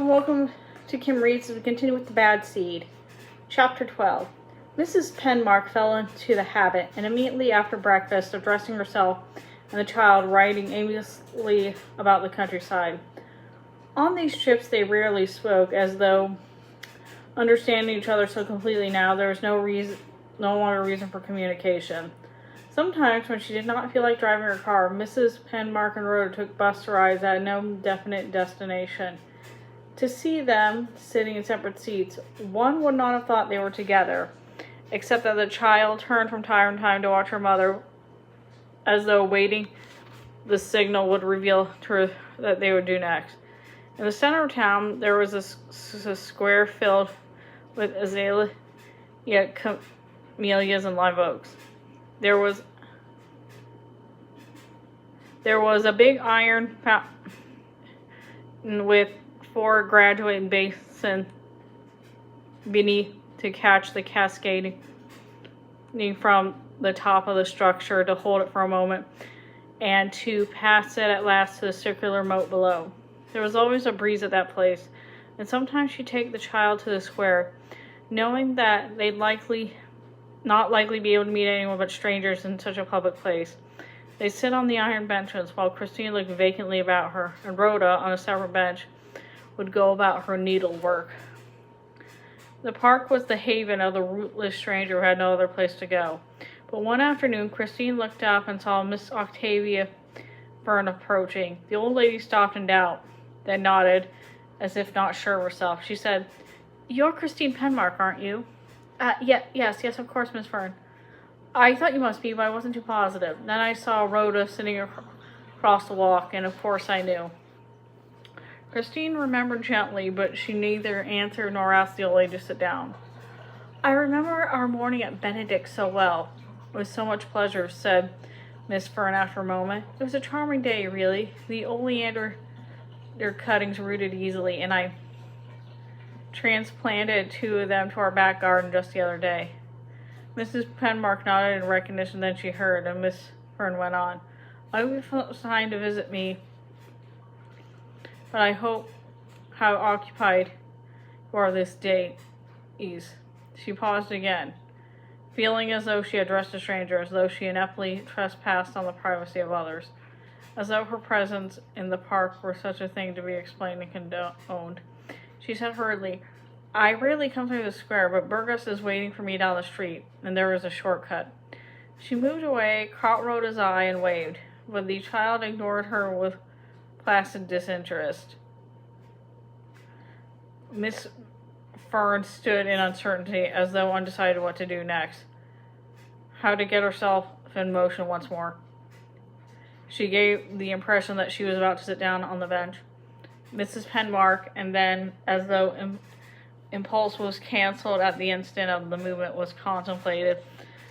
and welcome to Kim Reads as we continue with The Bad Seed. Chapter 12. Mrs. Penmark fell into the habit, and immediately after breakfast, of dressing herself and the child riding aimlessly about the countryside. On these trips they rarely spoke, as though, understanding each other so completely now, there was no longer reason for communication. Sometimes, when she did not feel like driving her car, Mrs. Penmark and Rhoda took bus rides at no definite destination. To see them sitting in separate seats, one would not have thought they were together, except that the child turned from time to time to watch her mother, as though waiting the signal would reveal to her that they would do next. In the center of town, there was a square filled with azalea, camellias, and live oaks. There was a big iron fountain with 4 graduated basins beneath to catch the cascading from the top of the structure, to hold it for a moment, and to pass it at last to the circular moat below. There was always a breeze at that place, and sometimes she'd take the child to the square, knowing that they'd not likely be able to meet anyone but strangers in such a public place. They'd sit on the iron benches while Christine looked vacantly about her, and Rhoda, on a separate bench, would go about her needlework. The park was the haven of the rootless stranger who had no other place to go. But one afternoon, Christine looked up and saw Miss Octavia Fern approaching. The old lady stopped in doubt, then nodded, as if not sure of herself. She said, "You're Christine Penmark, aren't you?" Yes, of course, Miss Fern. I thought you must be, but I wasn't too positive. Then I saw Rhoda sitting across the walk, and of course I knew." Christine remembered gently, but she neither answered nor asked the old lady to sit down. "I remember our morning at Benedict so well, with so much pleasure," said Miss Fern after a moment. "It was a charming day, really. The oleander cuttings rooted easily, and I transplanted 2 of them to our back garden just the other day." Mrs. Penmark nodded in recognition, then she heard, and Miss Fern went on. "I hope you feel time to visit me, but I hope how occupied you are this day." She paused again, feeling as though she addressed a stranger, as though she ineptly trespassed on the privacy of others, as though her presence in the park were such a thing to be explained and condoned. She said hurriedly, "I rarely come through the square, but Burgess is waiting for me down the street, and there is a shortcut." She moved away, caught Rhoda's eye, and waved, but the child ignored her with placid disinterest. Miss Fern stood in uncertainty, as though undecided what to do next, how to get herself in motion once more. She gave the impression that she was about to sit down on the bench. Mrs. Penmark, and then, as though impulse was cancelled at the instant of the movement was contemplated,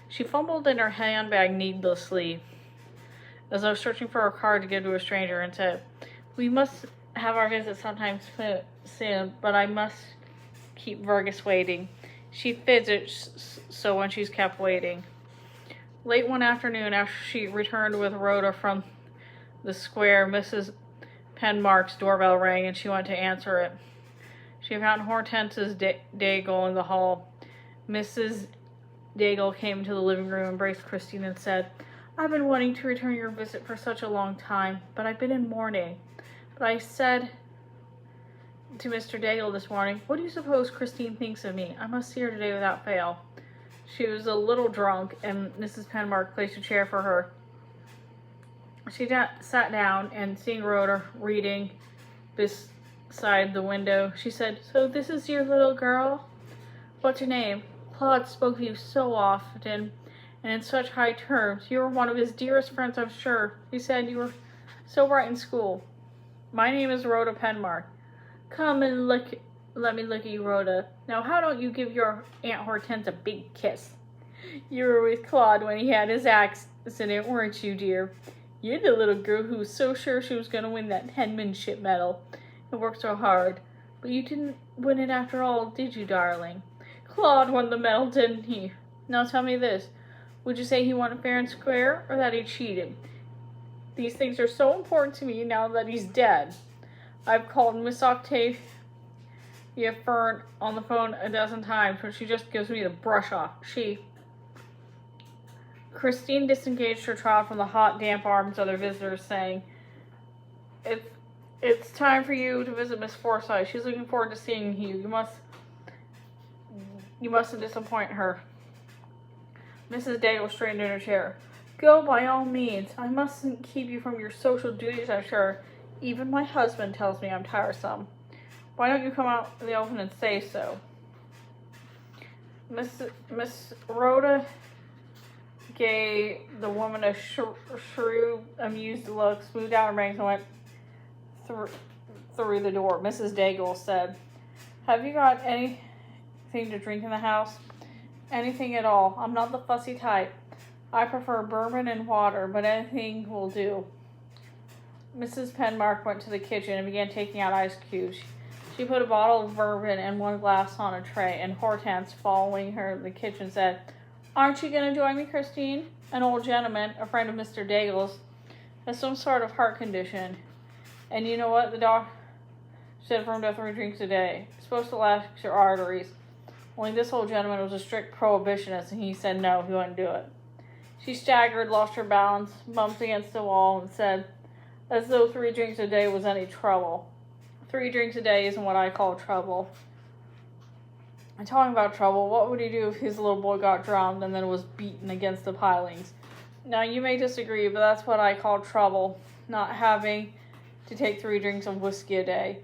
she fumbled in her handbag needlessly, as though searching for a card to give to a stranger, and said, "We must have our visit sometime soon, but I must keep Burgess waiting. She fidgets so when she's kept waiting." Late one afternoon, after she returned with Rhoda from the square, Mrs. Penmark's doorbell rang, and she went to answer it. She found Hortense's Daigle in the hall. Mrs. Daigle came into the living room, embraced Christine, and said, "I've been wanting to return your visit for such a long time, but I've been in mourning. But I said to Mr. Daigle this morning, 'What do you suppose Christine thinks of me? I must see her today without fail.'" She was a little drunk, and Mrs. Penmark placed a chair for her. She sat down, and seeing Rhoda reading beside the window, she said, "So this is your little girl? What's her name? Claude spoke of you so often, and in such high terms. You were one of his dearest friends, I'm sure. He said you were so bright in school." "My name is Rhoda Penmark." "Come and let me look at you, Rhoda. Now, how don't you give your Aunt Hortense a big kiss? You were with Claude when he had his accident, weren't you, dear? You're the little girl who was so sure she was going to win that penmanship medal and worked so hard. But you didn't win it after all, did you, darling? Claude won the medal, didn't he? Now tell me this. Would you say he won it fair and square, or that he cheated? These things are so important to me now that he's dead. I've called Miss Octavia get Fern on the phone a dozen times, but she just gives me the brush off. Christine disengaged her child from the hot, damp arms of their visitors, saying, It's time for you to visit Miss Forsyth. She's looking forward to seeing you. You mustn't disappoint her. Mrs. Daigle straightened in her chair. Go by all means. I mustn't keep you from your social duties, I'm sure. Even my husband tells me I'm tiresome. Why don't you come out in the open and say so? Miss Rhoda gave the woman a shrewd, amused look, smoothed out her bangs, and went through the door. Mrs. Daigle said, Have you got anything to drink in the house? Anything at all. I'm not the fussy type. I prefer bourbon and water, but anything will do. Mrs. Penmark went to the kitchen and began taking out ice cubes. She put a bottle of bourbon and one glass on a tray, and Hortense, following her in the kitchen, said, Aren't you going to join me, Christine? An old gentleman, a friend of Mr. Daigle's, has some sort of heart condition. And you know what? The doctor said for him to have 3 drinks a day. It's supposed to lax your arteries. Only this old gentleman was a strict prohibitionist, and he said no, he wouldn't do it. She staggered, lost her balance, bumped against the wall, and said, as though 3 drinks a day was any trouble. 3 drinks a day isn't what I call trouble. And talking about trouble, what would he do if his little boy got drowned and then was beaten against the pilings? Now, you may disagree, but that's what I call trouble, not having to take 3 drinks of whiskey a day.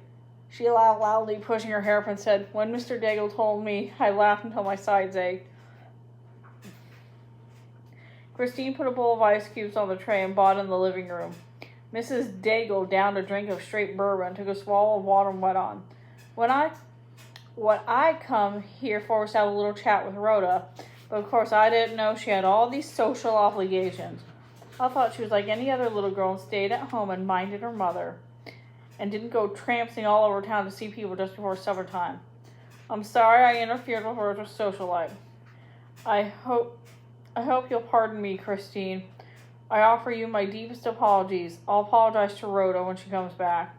She laughed loudly, pushing her hair up, and said, When Mr. Daigle told me, I laughed until my sides ached. Christine put a bowl of ice cubes on the tray and bought in the living room. Mrs. Daigle downed a drink of straight bourbon, took a swallow of water, and went on. What I come here for was to have a little chat with Rhoda, but of course I didn't know she had all these social obligations. I thought she was like any other little girl and stayed at home and minded her mother, and didn't go tramping all over town to see people just before supper time. I'm sorry I interfered with Rhoda's social life. I hope you'll pardon me, Christine. I offer you my deepest apologies. I'll apologize to Rhoda when she comes back.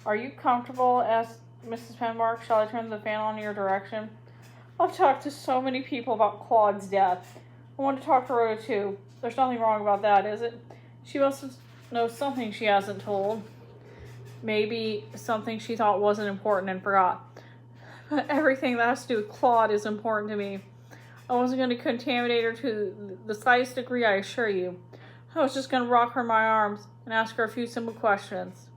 Are you comfortable? Asked Mrs. Penmark. Shall I turn the fan on in your direction? I've talked to so many people about Claude's death. I want to talk to Rhoda too. There's nothing wrong about that, is it? She must know something she hasn't told. Maybe something she thought wasn't important and forgot. But everything that has to do with Claude is important to me. I wasn't going to contaminate her to the slightest degree, I assure you. I was just going to rock her in my arms and ask her a few simple questions.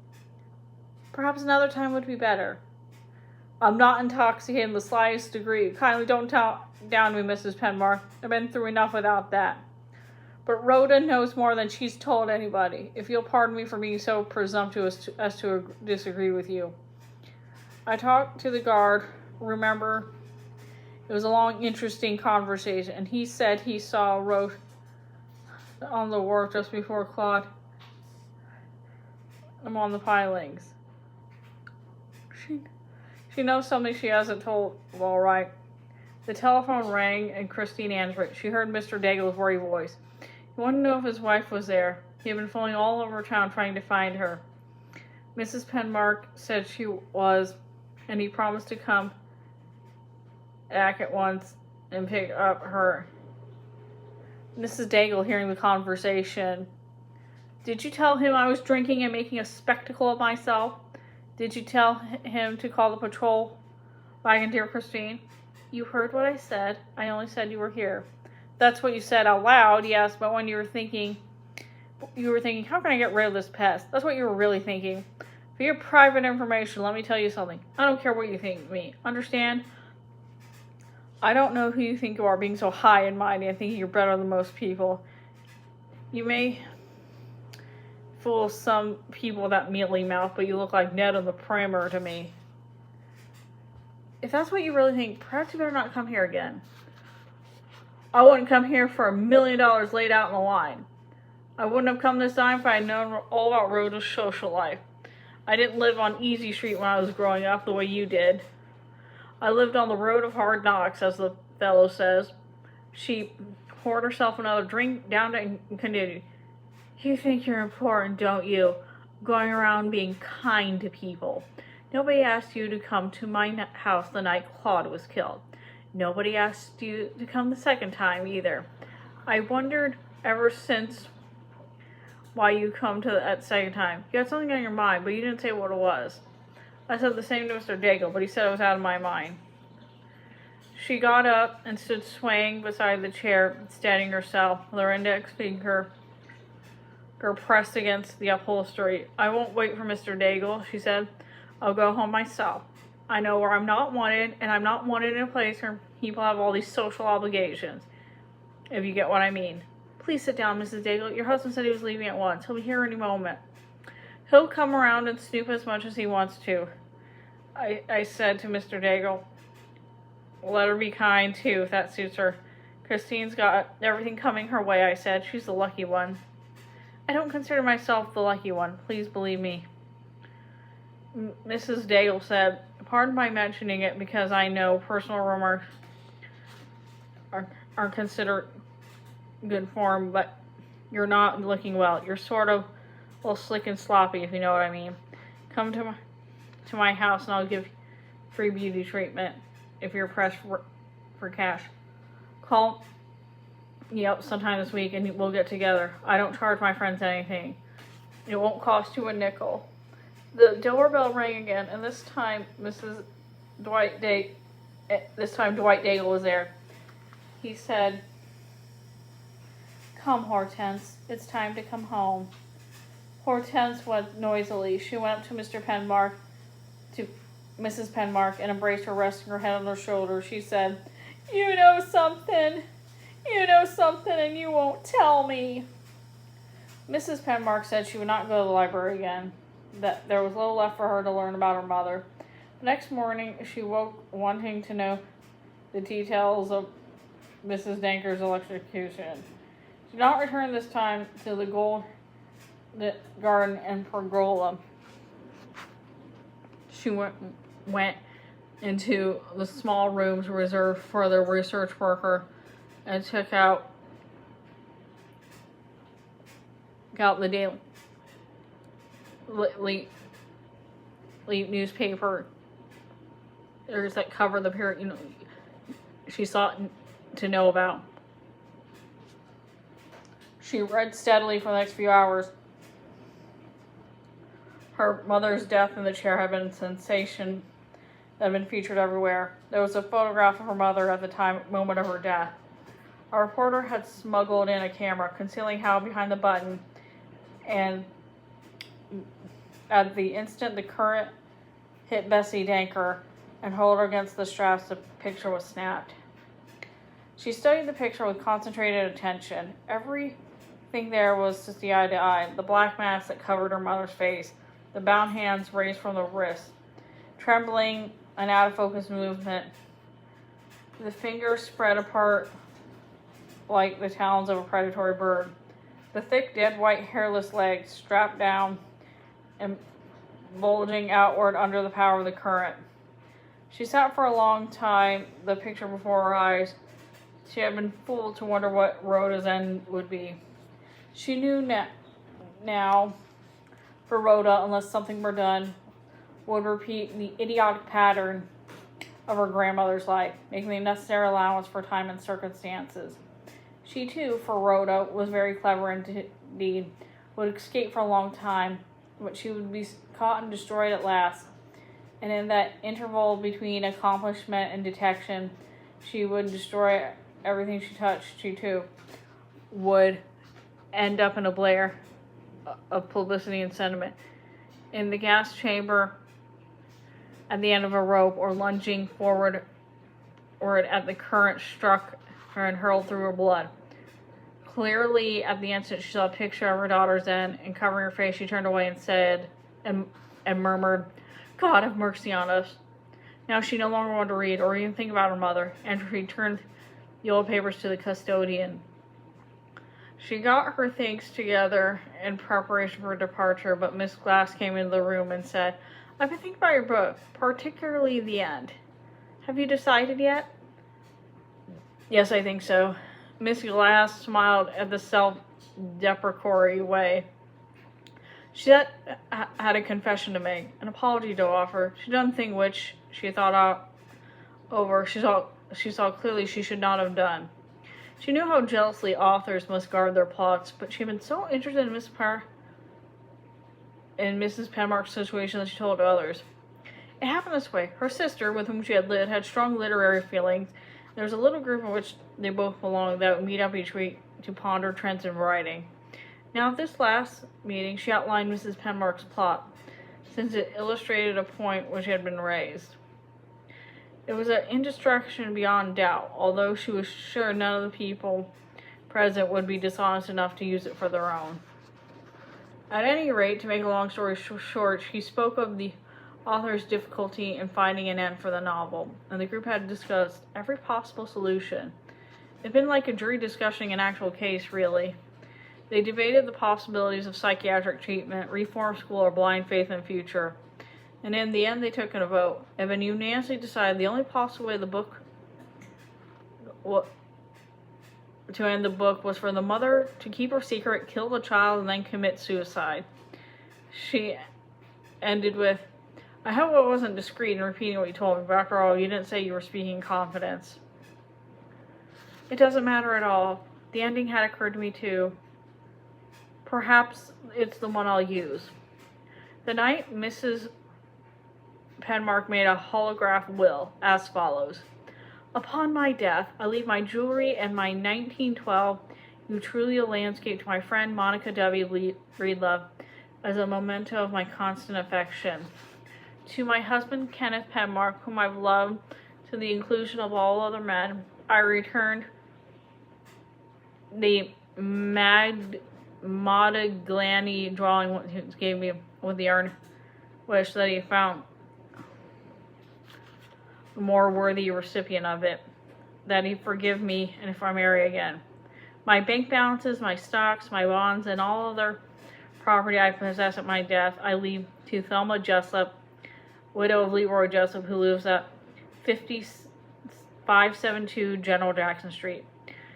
Perhaps another time would be better. I'm not intoxicated in the slightest degree. Kindly don't down me, Mrs. Penmark. I've been through enough without that. But Rhoda knows more than she's told anybody, if you'll pardon me for being so presumptuous as to disagree with you. I talked to the guard, remember? It was a long, interesting conversation, and he said he saw Rhoda on the wharf just before Claude. I'm on the pilings. She knows something she hasn't told. Well, all right. The telephone rang, and Christine answered it. She heard Mr. Daigle's worried voice. He wanted to know if his wife was there. He had been phoning all over town trying to find her. Mrs. Penmark said she was, and he promised to come back at once and pick up her. Mrs. Daigle, hearing the conversation, Did you tell him I was drinking and making a spectacle of myself? Did you tell him to call the patrol wagon, dear Christine? You heard what I said. I only said you were here. That's what you said out loud, yes, but when you were thinking, how can I get rid of this pest? That's what you were really thinking. For your private information, let me tell you something. I don't care what you think of me. Understand? I don't know who you think you are, being so high and mighty and thinking you're better than most people. You may fool some people with that mealy mouth, but you look like Ned on the Primer to me. If that's what you really think, perhaps you better not come here again. I wouldn't come here for $1 million laid out in the line. I wouldn't have come this time if I had known all about Rhoda's social life. I didn't live on Easy Street when I was growing up the way you did. I lived on the road of hard knocks, as the fellow says. She poured herself another drink down and continued. You think you're important, don't you? Going around being kind to people. Nobody asked you to come to my house the night Claude was killed. Nobody asked you to come the second time either. I wondered ever since why you come to that second time. You had something on your mind, but you didn't say what it was. I said the same to Mr. Daigle, but he said it was out of my mind. She got up and stood swaying beside the chair, steadying herself, with her index finger pressed against the upholstery. I won't wait for Mr. Daigle, she said. I'll go home myself. I know where I'm not wanted, and I'm not wanted in a place where people have all these social obligations, if you get what I mean. Please sit down, Mrs. Daigle. Your husband said he was leaving at once. He'll be here any moment. He'll come around and snoop as much as he wants to, I said to Mr. Daigle. Let her be kind, too, if that suits her. Christine's got everything coming her way, I said. She's the lucky one. I don't consider myself the lucky one. Please believe me. Mrs. Daigle said, pardon my mentioning it because I know personal remarks are considered good form, but you're not looking well. You're sort of a little slick and sloppy, if you know what I mean. Come to my house and I'll give free beauty treatment if you're pressed for cash. Call me up sometime this week and we'll get together. I don't charge my friends anything. It won't cost you a nickel. The doorbell rang again, and this time Dwight Daigle was there. He said, come, Hortense. It's time to come home. Hortense went noisily. She went up to Mrs. Penmark, and embraced her, resting her head on her shoulder. She said, you know something, and you won't tell me. Mrs. Penmark said she would not go to the library again, that there was little left for her to learn about her mother. The next morning, she woke wanting to know the details of Mrs. Danker's electrocution. She did not return this time to the Gold Garden and Pergola. She went into the small rooms reserved for the research worker and took out the daily newspaper that cover the period, she sought to know about. She read steadily for the next few hours. Her mother's death in the chair had been a sensation that had been featured everywhere. There was a photograph of her mother at the moment of her death. A reporter had smuggled in a camera, concealing how behind the button, and at the instant the current hit Bessie Danker and hurled her against the straps, the picture was snapped. She studied the picture with concentrated attention. Everything there was to see eye to eye. The black mask that covered her mother's face, the bound hands raised from the wrists, trembling and out of focus movement, the fingers spread apart like the talons of a predatory bird, the thick, dead white, hairless legs strapped down and bulging outward under the power of the current. She sat for a long time, the picture before her eyes. She had been fooled to wonder what Rhoda's end would be. She knew now for Rhoda, unless something were done, would repeat the idiotic pattern of her grandmother's life, making the necessary allowance for time and circumstances. She, too, for Rhoda, was very clever indeed, would escape for a long time, but she would be caught and destroyed at last. And in that interval between accomplishment and detection, she would destroy everything she touched. She, too, would end up in a blare of publicity and sentiment. In the gas chamber, at the end of a rope, or lunging forward, or at the current struck her and hurled through her blood. Clearly, at the instant she saw a picture of her daughter's end, and covering her face, she turned away and said, and murmured, God have mercy on us. Now she no longer wanted to read or even think about her mother, and she returned the old papers to the custodian. She got her things together in preparation for departure, but Miss Glass came into the room and said, I've been thinking about your book, particularly the end. Have you decided yet? Yes, I think so. Miss Glass smiled at the self-deprecatory way She had a confession to make, an apology to offer. She'd done things which she thought over. She saw clearly she should not have done. She knew how jealously authors must guard their plots, but she had been so interested in Mrs. Penmark's situation that she told others. It happened this way. Her sister, with whom she had lived, had strong literary feelings. There was a little group in which they both belonged that would meet up each week to ponder trends in writing. Now, at this last meeting, she outlined Mrs. Penmark's plot, since it illustrated a point which had been raised. It was an indistraction beyond doubt, although she was sure none of the people present would be dishonest enough to use it for their own. At any rate, to make a long story short, she spoke of the author's difficulty in finding an end for the novel, and the group had discussed every possible solution. It had been like a jury discussing an actual case, really. They debated the possibilities of psychiatric treatment, reform school, or blind faith in the future. And in the end, they took a vote. It had been unanimously decided the only possible way to end the book was for the mother to keep her secret, kill the child, and then commit suicide. She ended with, "I hope I wasn't discreet in repeating what you told me, but after all, you didn't say you were speaking in confidence." It doesn't matter at all. The ending had occurred to me too. Perhaps it's the one I'll use. The night Mrs. Penmark made a holograph will, as follows. "Upon my death, I leave my jewelry and my 1912 Utrulia landscape to my friend Monica W. Breedlove as a memento of my constant affection. To my husband, Kenneth Penmark, whom I've loved to the inclusion of all other men, I returned the Modigliani drawing he gave me with the earnest wish that he found a more worthy recipient of it, that he forgive me and if I marry again. My bank balances, my stocks, my bonds, and all other property I possess at my death, I leave to Thelma Jessup, widow of Leroy Jessup, who lives at 572 General Jackson Street."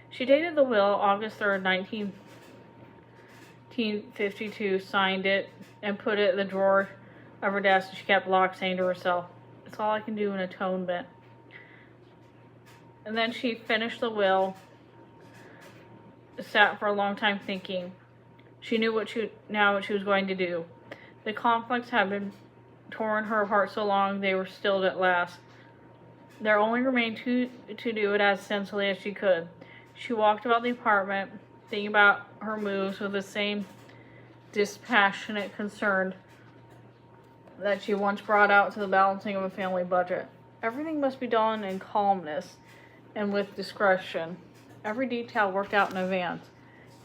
She dated the will August 3rd, 1952, signed it, and put it in the drawer of her desk. She kept locked, saying to herself, "It's all I can do in atonement." And then she finished the will, sat for a long time thinking. She knew what she was going to do. The conflicts had been torn her apart so long they were stilled at last. There only remained to do it as sensibly as she could. She walked about the apartment, thinking about her moves with the same dispassionate concern that she once brought out to the balancing of a family budget. Everything must be done in calmness and with discretion. Every detail worked out in advance.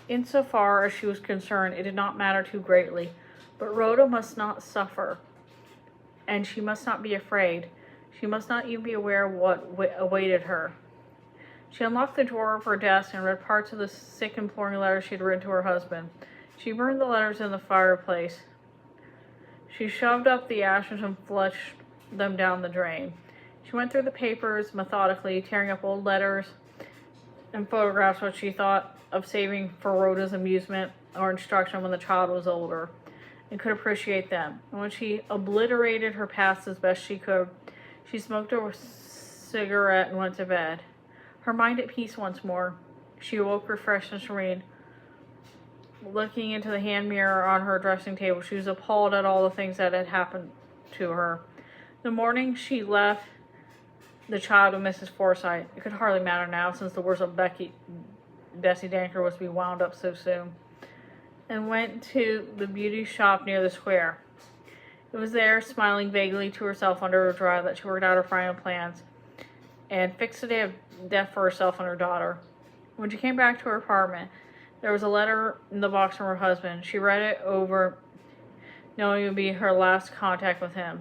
Insofar as she was concerned, it did not matter too greatly. But Rhoda must not suffer, and she must not be afraid. She must not even be aware of what awaited her. She unlocked the drawer of her desk and read parts of the sick, imploring letters she had written to her husband. She burned the letters in the fireplace. She shoved up the ashes and flushed them down the drain. She went through the papers methodically, tearing up old letters and photographs which she thought of saving for Rhoda's amusement or instruction when the child was older, and could appreciate them. And when she obliterated her past as best she could, she smoked a cigarette and went to bed. Her mind at peace once more, she awoke refreshed and serene. Looking into the hand mirror on her dressing table, she was appalled at all the things that had happened to her. The morning she left the child with Mrs. Forsythe, it could hardly matter now, since the worst of Bessie Danker was to be wound up so soon, and went to the beauty shop near the square. It was there, smiling vaguely to herself under her drive, that she worked out her final plans and fixed a day of death for herself and her daughter. When she came back to her apartment, there was a letter in the box from her husband. She read it over, knowing it would be her last contact with him.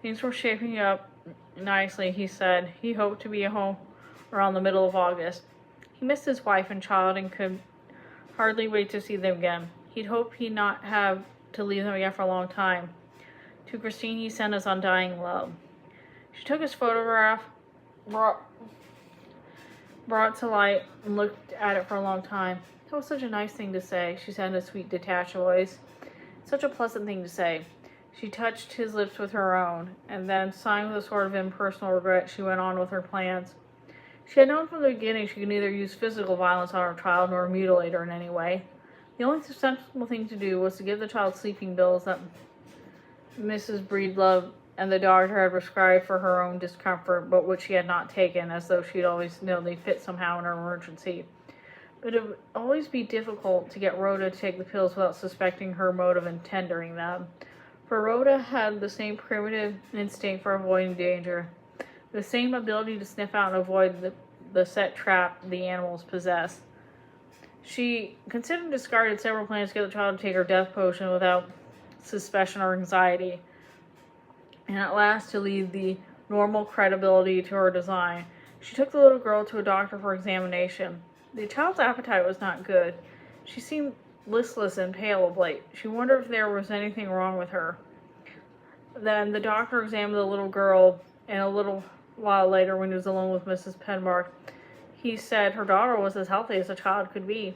Things were shaping up nicely, he said. He hoped to be home around the middle of August. He missed his wife and child and could hardly wait to see them again. He'd hoped he'd not have to leave them again for a long time. To Christine he sent his undying love. She took his photograph, brought to light, and looked at it for a long time. "That was such a nice thing to say," she said in a sweet, detached voice. Such a pleasant thing to say. She touched his lips with her own, and then, sighing with a sort of impersonal regret, she went on with her plans. She had known from the beginning she could neither use physical violence on her child nor mutilate her in any way. The only sensible thing to do was to give the child sleeping pills that Mrs. Breedlove and the doctor had prescribed for her own discomfort, but which she had not taken, as though she had always known they'd fit somehow in her emergency. But it would always be difficult to get Rhoda to take the pills without suspecting her motive in tendering them. For Rhoda had the same primitive instinct for avoiding danger, the same ability to sniff out and avoid the set trap the animals possess. She considered and discarded several plans to get the child to take her death potion without suspicion or anxiety, and at last to lead the normal credibility to her design. She took the little girl to a doctor for examination. The child's appetite was not good. She seemed listless and pale of late. She wondered if there was anything wrong with her. Then the doctor examined the little girl, and a little while later, when he was alone with Mrs. Penmark, he said her daughter was as healthy as a child could be.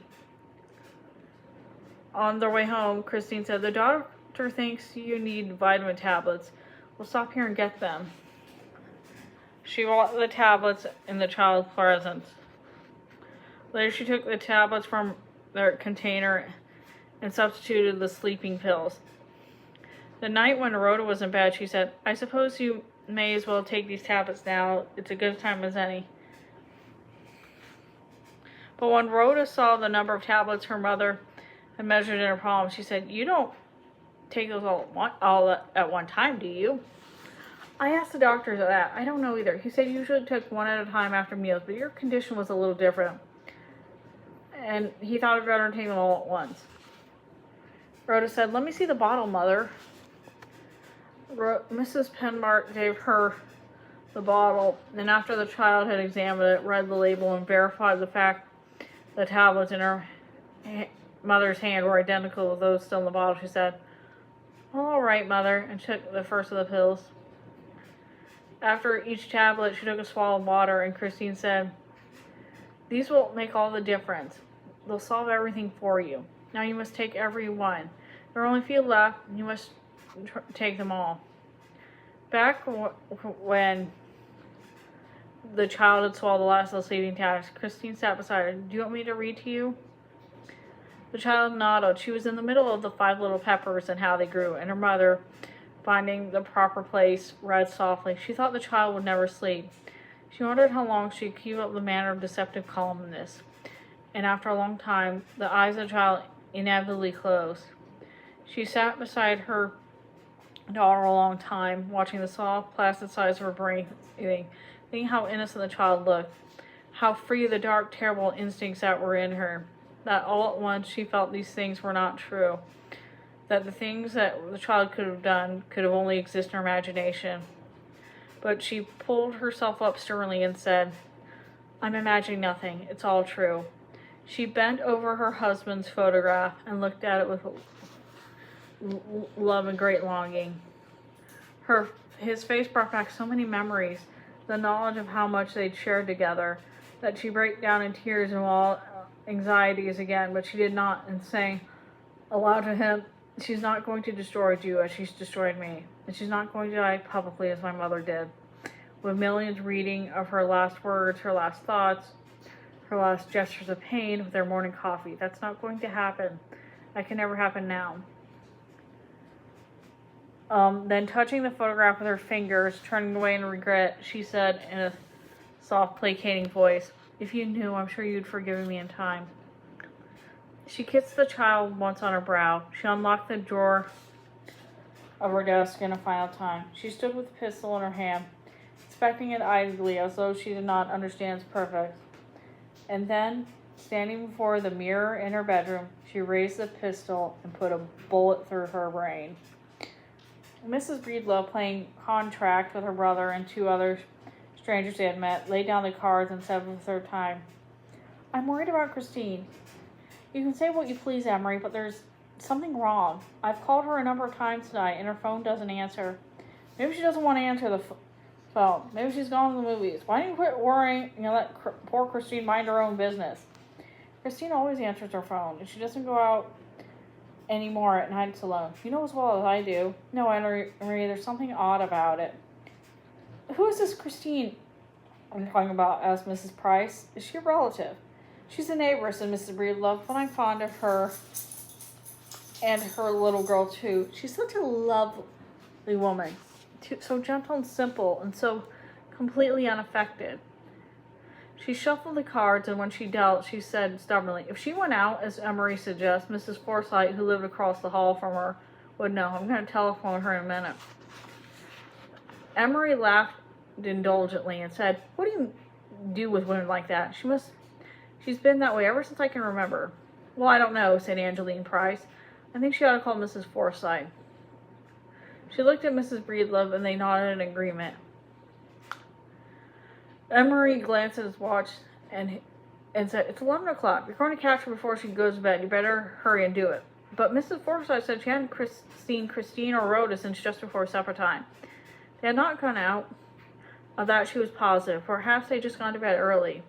On their way home, Christine said, "The doctor thinks you need vitamin tablets. We'll stop here and get them." She bought the tablets in the child's presence. Later, she took the tablets from their container and substituted the sleeping pills. The night when Rhoda was in bed, she said, "I suppose you may as well take these tablets now. It's a good time as any." But when Rhoda saw the number of tablets her mother had measured in her palm, she said, "You don't take those all at one time, do you?" "I asked the doctor that. I don't know either. He said you usually took one at a time after meals, but your condition was a little different, and he thought it better to take them all at once." Rhoda said, "Let me see the bottle, Mother." Mrs. Penmark gave her the bottle, and after the child had examined it, read the label, and verified the fact the tablets in her mother's hand were identical with those still in the bottle, she said, "All right, Mother," and took the first of the pills. After each tablet, she took a swallow of water, and Christine said, "These will make all the difference. They'll solve everything for you. Now you must take every one. There are only a few left, and you must take them all." Back when the child had swallowed the last of the sleeping tablets, Christine sat beside her. "Do you want me to read to you?" The child nodded. She was in the middle of the 5 little peppers and how they grew, and her mother, finding the proper place, read softly. She thought the child would never sleep. She wondered how long she could keep up the manner of deceptive calmness, and after a long time, the eyes of the child inevitably closed. She sat beside her daughter a long time, watching the soft, placid sides of her brain, thinking how innocent the child looked, how free of the dark, terrible instincts that were in her, that all at once she felt these things were not true, that the things that the child could have done could have only existed in her imagination. But she pulled herself up sternly and said, "I'm imagining nothing. It's all true." She bent over her husband's photograph and looked at it with love and great longing. His face brought back so many memories, the knowledge of how much they'd shared together, that she broke down in tears and all anxieties again, but she did not, and saying aloud to him, "She's not going to destroy you as she's destroyed me, and she's not going to die publicly as my mother did, with millions reading of her last words, her last thoughts, her last gestures of pain with their morning coffee. That's not going to happen. That can never happen now." Then touching the photograph with her fingers, turning away in regret, she said in a soft, placating voice, "If you knew, I'm sure you'd forgive me in time." She kissed the child once on her brow. She unlocked the drawer of her desk in a final time. She stood with the pistol in her hand, inspecting it idly as though she did not understand its purpose. And then, standing before the mirror in her bedroom, she raised the pistol and put a bullet through her brain. Mrs. Breedlove, playing contract with her brother and 2 other strangers they had met, laid down the cards and said for the 3rd time, "I'm worried about Christine. You can say what you please, Emery, but there's something wrong. I've called her a number of times tonight, and her phone doesn't answer. Maybe she doesn't want to answer the phone. Maybe she's gone to the movies. Why don't you quit worrying and let poor Christine mind her own business? Christine always answers her phone. If she doesn't go out anymore at nights alone. You know as well as I do. No, Anna Marie, there's something odd about it. Who is this Christine I'm talking about? Asked Mrs. Price. Is she a relative? She's a neighbor, said Mrs. Breedlove, but I'm fond of her and her little girl too. She's such a lovely woman. So gentle and simple and so completely unaffected. She shuffled the cards, and when she dealt, she said stubbornly, if she went out, as Emery suggests, Mrs. Forsyte, who lived across the hall from her, would know. I'm going to telephone her in a minute. Emery laughed indulgently and said, what do you do with women like that? She's been that way ever since I can remember. Well, I don't know, said Angeline Price. I think she ought to call Mrs. Forsyte. She looked at Mrs. Breedlove, and they nodded in agreement. Emery glanced at his watch and said, it's 11 o'clock. You're going to catch her before she goes to bed. You better hurry and do it. But Mrs. Forsyte said she hadn't seen Christine or Rhoda since just before supper time. They had not gone out. Of that she was positive. Perhaps they had just gone to bed early.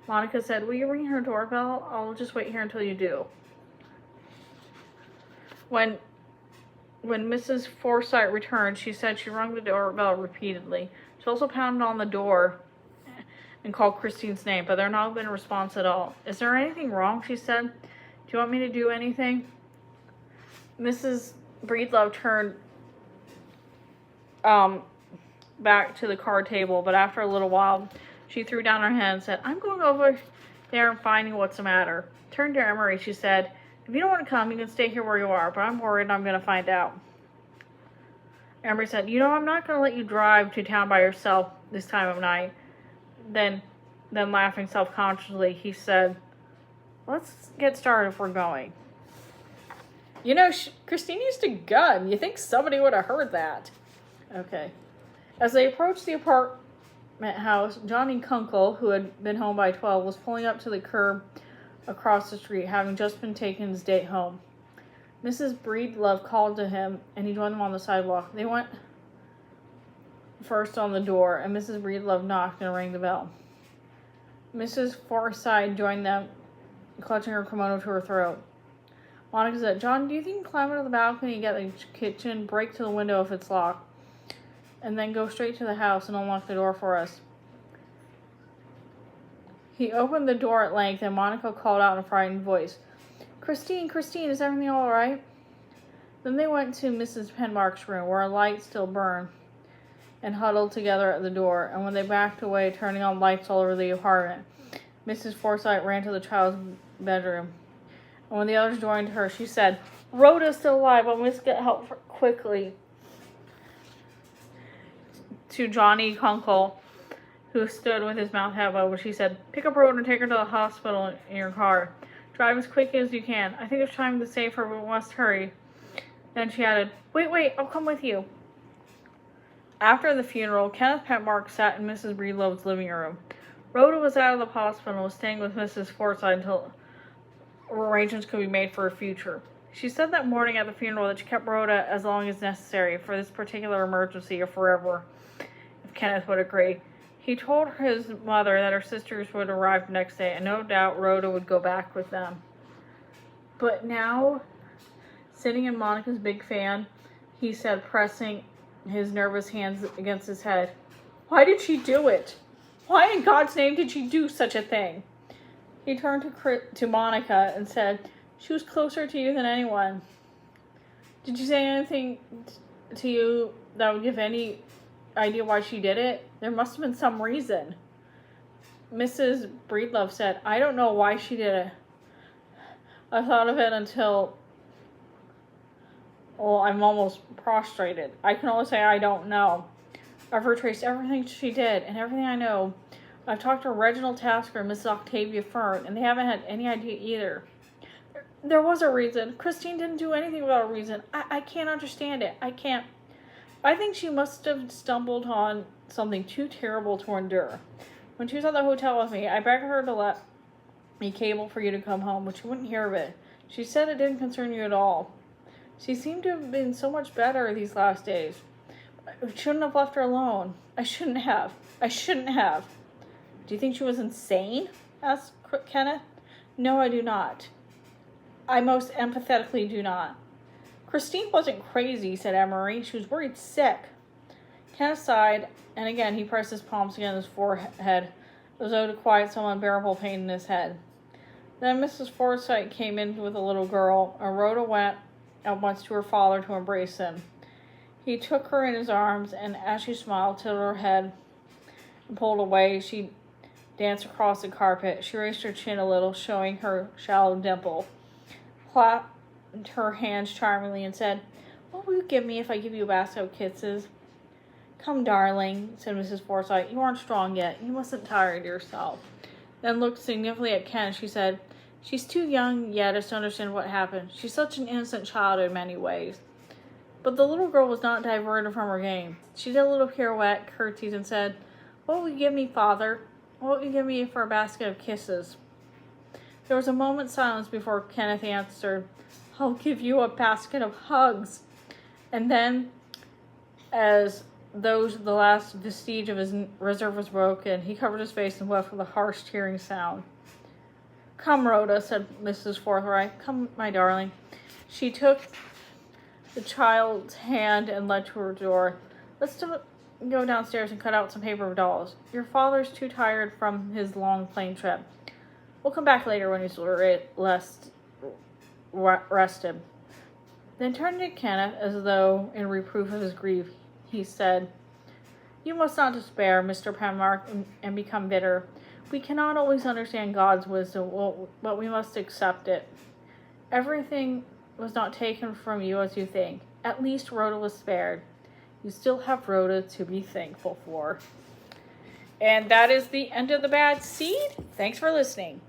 Monica said, will you ring her doorbell? I'll just wait here until you do. When Mrs. Forsyte returned, she said she rung the doorbell repeatedly. She also pounded on the door and called Christine's name, but there had not been a response at all. Is there anything wrong? She said. Do you want me to do anything? Mrs. Breedlove turned back to the card table, but after a little while, she threw down her hand and said, I'm going over there and finding what's the matter. Turned to Emery, she said, if you don't want to come, you can stay here where you are, but I'm worried and I'm going to find out. Emery said, I'm not going to let you drive to town by yourself this time of night. Then laughing self-consciously, he said, let's get started if we're going. Christine used a gun. You think somebody would have heard that. Okay. As they approached the apartment house, Johnny Kunkel, who had been home by 12, was pulling up to the curb across the street, having just been taking his date home. Mrs. Breedlove called to him, and he joined them on the sidewalk. They went first on the door, and Mrs. Breedlove knocked and rang the bell. Mrs. Forsyte joined them, clutching her kimono to her throat. Monica said, John, do you think you can climb out of the balcony, get the kitchen, break to the window if it's locked, and then go straight to the house and unlock the door for us? He opened the door at length, and Monica called out in a frightened voice, Christine, is everything all right? Then they went to Mrs. Penmark's room, where a light still burned, and huddled together at the door. And when they backed away, turning on lights all over the apartment, Mrs. Forsyte ran to the child's bedroom. And when the others joined her, she said, Rhoda's still alive, but we must get help quickly. To Johnny Kunkel, who stood with his mouth half open, she said, pick up Rhoda and take her to the hospital in your car. Drive as quick as you can. I think there's time to save her, but we must hurry. Then she added, wait, I'll come with you. After the funeral, Kenneth Petmark sat in Mrs. Breedlove's living room. Rhoda was out of the hospital and was staying with Mrs. Forsyte until arrangements could be made for her future. She said that morning at the funeral that she kept Rhoda as long as necessary for this particular emergency or forever, if Kenneth would agree. He told his mother that her sisters would arrive the next day, and no doubt Rhoda would go back with them. But now, sitting in Monica's big fan, he said, pressing his nervous hands against his head, why did she do it? Why in God's name did she do such a thing? He turned to Monica and said, she was closer to you than anyone. Did she say anything to you that would give any idea why she did it? There must have been some reason. Mrs. Breedlove said, I don't know why she did it. I thought of it until, I'm almost prostrated. I can only say I don't know. I've retraced everything she did and everything I know. I've talked to Reginald Tasker and Mrs. Octavia Fern, and they haven't had any idea either. There was a reason. Christine didn't do anything without a reason. I can't understand it. I can't. I think she must have stumbled on something too terrible to endure. When she was at the hotel with me, I begged her to let me cable for you to come home, but she wouldn't hear of it. She said it didn't concern you at all. She seemed to have been so much better these last days. I shouldn't have left her alone. I shouldn't have. Do you think she was insane? Asked Kenneth. No, I do not. I most empathetically do not. Christine wasn't crazy, said Emery. She was worried sick. Kenneth sighed, and again he pressed his palms against his forehead, as though to quiet some unbearable pain in his head. Then Mrs. Forsyte came in with a little girl, and Rhoda went at once to her father to embrace him. He took her in his arms, and as she smiled, tilted her head and pulled away. She danced across the carpet. She raised her chin a little, showing her shallow dimple, clapped her hands charmingly, and said, "What will you give me if I give you a basket of kisses?" "Come, darling," said Mrs. Forsyte. "You aren't strong yet. You mustn't tire yourself." Then looked significantly at Ken. She said, "She's too young yet to understand what happened. She's such an innocent child in many ways." But the little girl was not diverted from her game. She did a little pirouette, curtsied, and said, "What will you give me, father? What will you give me for a basket of kisses?" There was a moment's silence before Kenneth answered, "I'll give you a basket of hugs." And then, as though the last vestige of his reserve was broken, he covered his face and wept with a harsh, tearing sound. "Come, Rhoda," said Mrs. Forsyte. "Come, my darling." She took the child's hand and led to her door. "Let's go downstairs and cut out some paper dolls. Your father's too tired from his long plane trip. We'll come back later when he's rested." Then turning to Kenneth, as though in reproof of his grief, he said, "You must not despair, Mr. Penmark, and become bitter. We cannot always understand God's wisdom, but we must accept it. Everything was not taken from you as you think. At least Rhoda was spared. You still have Rhoda to be thankful for." And that is the end of The Bad Seed. Thanks for listening.